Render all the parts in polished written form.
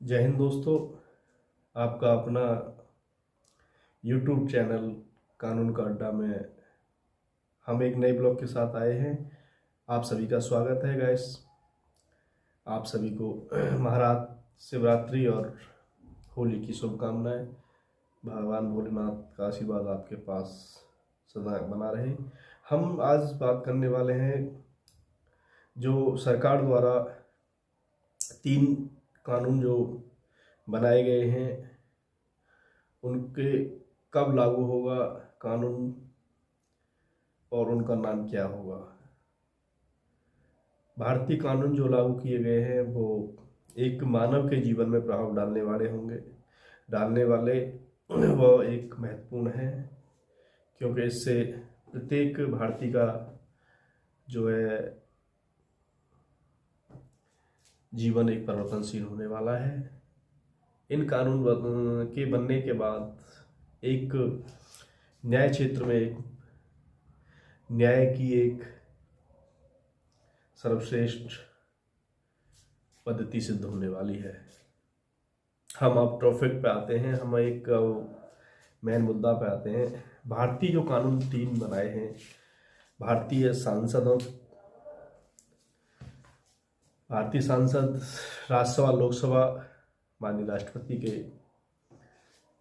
जय हिंद दोस्तों। आपका अपना YouTube चैनल कानून का अड्डा में हम एक नए ब्लॉग के साथ आए हैं। आप सभी का स्वागत है गाइस। आप सभी को महाराज शिवरात्रि और होली की शुभकामनाएं। भगवान भोलेनाथ का आशीर्वाद आपके पास सदा बना रहे। हम आज बात करने वाले हैं जो सरकार द्वारा 3 कानून जो बनाए गए हैं उनके कब लागू होगा कानून और उनका नाम क्या होगा। भारतीय कानून जो लागू किए गए हैं वो एक मानव के जीवन में प्रभाव डालने वाले वह एक महत्वपूर्ण है, क्योंकि इससे प्रत्येक भारतीय का जो है जीवन एक परिवर्तनशील होने वाला है। इन कानून के बनने के बाद एक न्याय क्षेत्र में एक न्याय की एक सर्वश्रेष्ठ पद्धति सिद्ध होने वाली है। हम अब टॉपिक पे आते हैं, हम एक मेन मुद्दा पे आते हैं। भारतीय जो कानून 3 बनाए हैं, भारतीय सांसद, राज्यसभा, लोकसभा, माननीय राष्ट्रपति के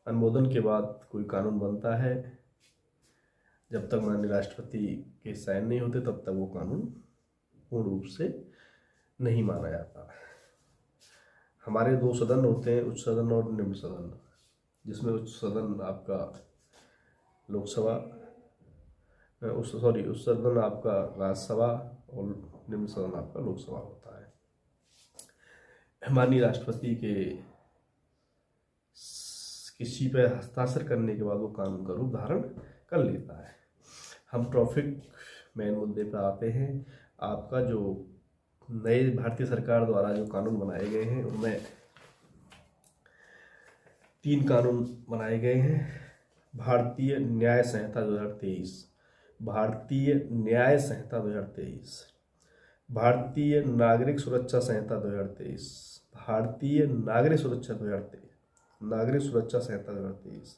अनुमोदन के बाद कोई कानून बनता है। जब तक माननीय राष्ट्रपति के साइन नहीं होते तब तक वो कानून पूर्ण रूप से नहीं माना जाता। हमारे 2 सदन होते हैं, उच्च सदन और निम्न सदन, जिसमें उच्च सदन आपका लोकसभा, उच्च सदन आपका राज्यसभा और निम्न सदन आपका लोकसभा होता है। माननीय राष्ट्रपति के किसी पर हस्ताक्षर करने के बाद वो कानून का रूप धारण कर लेता है। हम टॉपिक मेन मुद्दे पर आते हैं। आपका जो नए भारतीय सरकार द्वारा जो कानून बनाए गए हैं उनमें 3 कानून बनाए गए हैं। भारतीय न्याय संहिता 2023, भारतीय न्याय संहिता 2023, भारतीय नागरिक सुरक्षा संहिता 2023, भारतीय नागरिक सुरक्षा संहिता 2023,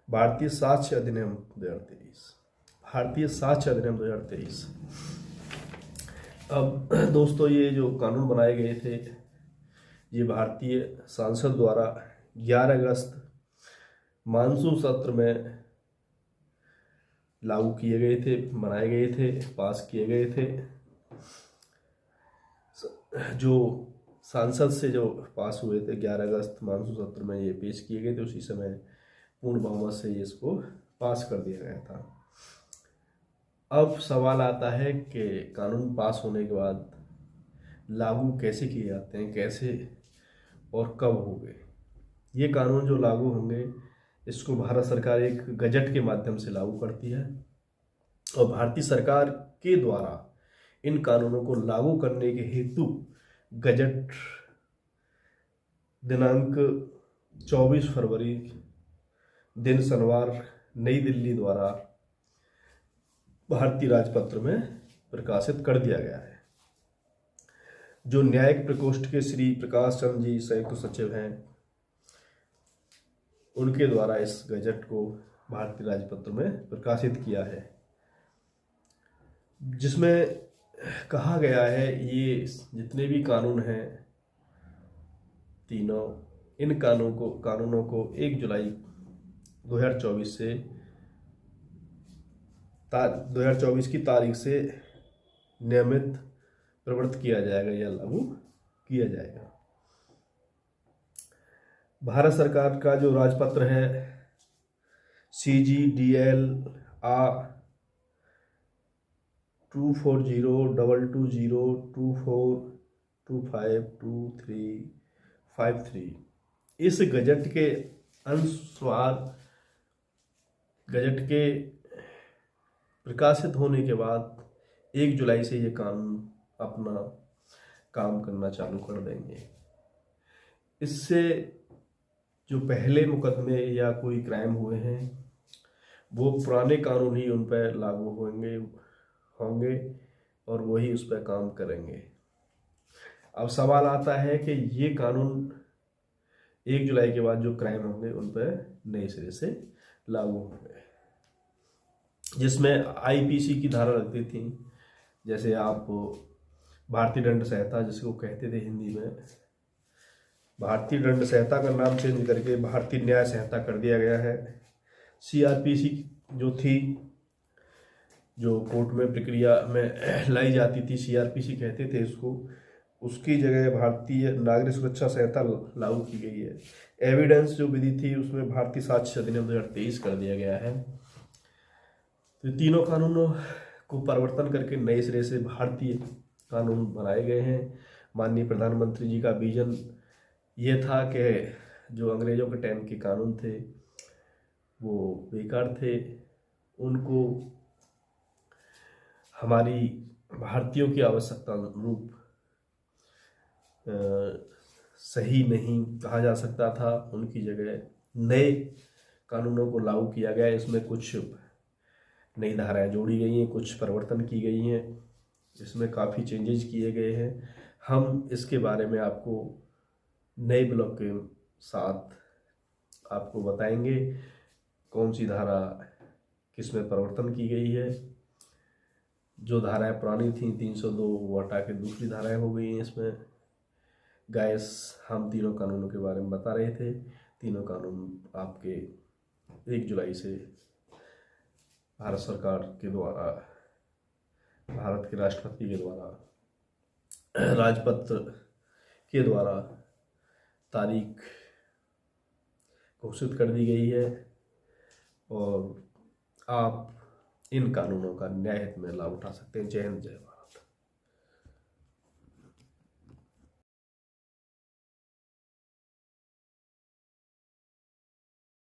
भारतीय साक्ष्य अधिनियम 2023, भारतीय साक्ष्य अधिनियम 2023। अब दोस्तों, ये जो कानून बनाए गए थे ये भारतीय संसद द्वारा 11 अगस्त मानसून सत्र में लागू किए गए थे, बनाए गए थे, पास किए गए थे। जो सांसद से जो पास हुए थे 11 अगस्त मानसून सत्र में ये पेश किए गए थे, उसी समय पूर्ण बहुमत से ये इसको पास कर दिया गया था। अब सवाल आता है कि कानून पास होने के बाद लागू कैसे किए जाते हैं, कैसे और कब होंगे। ये कानून जो लागू होंगे इसको भारत सरकार एक गजट के माध्यम से लागू करती है और भारतीय सरकार के द्वारा इन कानूनों को लागू करने के हेतु गजट दिनांक 24 फरवरी दिन शनिवार नई दिल्ली द्वारा भारतीय राजपत्र में प्रकाशित कर दिया गया है। जो न्यायिक प्रकोष्ठ के श्री प्रकाश चंद्र जी संयुक्त सचिव हैं, उनके द्वारा इस गजट को भारतीय राजपत्र में प्रकाशित किया है, जिसमें कहा गया है ये जितने भी कानून हैं तीनों, इन कानूनों को 1 जुलाई 2024 से 2024 की तारीख से नियमित प्रवृत्त किया जाएगा या लागू किया जाएगा। भारत सरकार का जो राजपत्र है CGDL A 2402024252353, इस गजट के अनुसार गजट के प्रकाशित होने के बाद 1 जुलाई से ये कानून अपना काम करना चालू कर देंगे। इससे जो पहले मुकदमे या कोई क्राइम हुए हैं वो पुराने कानून ही उन पर लागू होंगे और वही उस पर काम करेंगे। अब सवाल आता है कि ये कानून 1 जुलाई के बाद जो क्राइम होंगे उन पर नए सिरे से लागू होंगे, जिसमें आईपीसी की धारा लगती थी। जैसे आप भारतीय दंड संहिता जिसको कहते थे हिंदी में, भारतीय दंड संहिता का नाम चेंज करके भारतीय न्याय संहिता कर दिया गया है। सीआरपीसी जो थी, जो कोर्ट में प्रक्रिया में लाई जाती थी, सीआरपीसी कहते थे इसको, उसकी जगह भारतीय नागरिक सुरक्षा संहिता लागू की गई है। एविडेंस जो विधि थी उसमें भारतीय साक्ष्य अधिनियम 2023 कर दिया गया है। तो तीनों कानूनों को परिवर्तन करके नए सिरे से भारतीय कानून बनाए गए हैं। माननीय प्रधानमंत्री जी का विजन ये था कि जो अंग्रेजों के टाइम के कानून थे वो बेकार थे, उनको हमारी भारतीयों की आवश्यकता अनुरूप सही नहीं कहा जा सकता था। उनकी जगह नए कानूनों को लागू किया गया। इसमें कुछ नई धाराएं जोड़ी गई हैं, कुछ परिवर्तन की गई हैं, इसमें काफ़ी चेंजेस किए गए हैं। हम इसके बारे में आपको नए ब्लॉग के साथ आपको बताएंगे कौन सी धारा किसमें परिवर्तन की गई है। जो धाराएं पुरानी थी 302 वो हटा के दूसरी धाराएं हो गई हैं इसमें। गाइस, हम तीनों कानूनों के बारे में बता रहे थे। तीनों कानून आपके 1 जुलाई से भारत सरकार के द्वारा, भारत के राष्ट्रपति के द्वारा, राजपत्र के द्वारा तारीख घोषित कर दी गई है और आप इन कानूनों का न्याय हित में लाभ उठा सकते हैं। जय हिंद, जय भारत।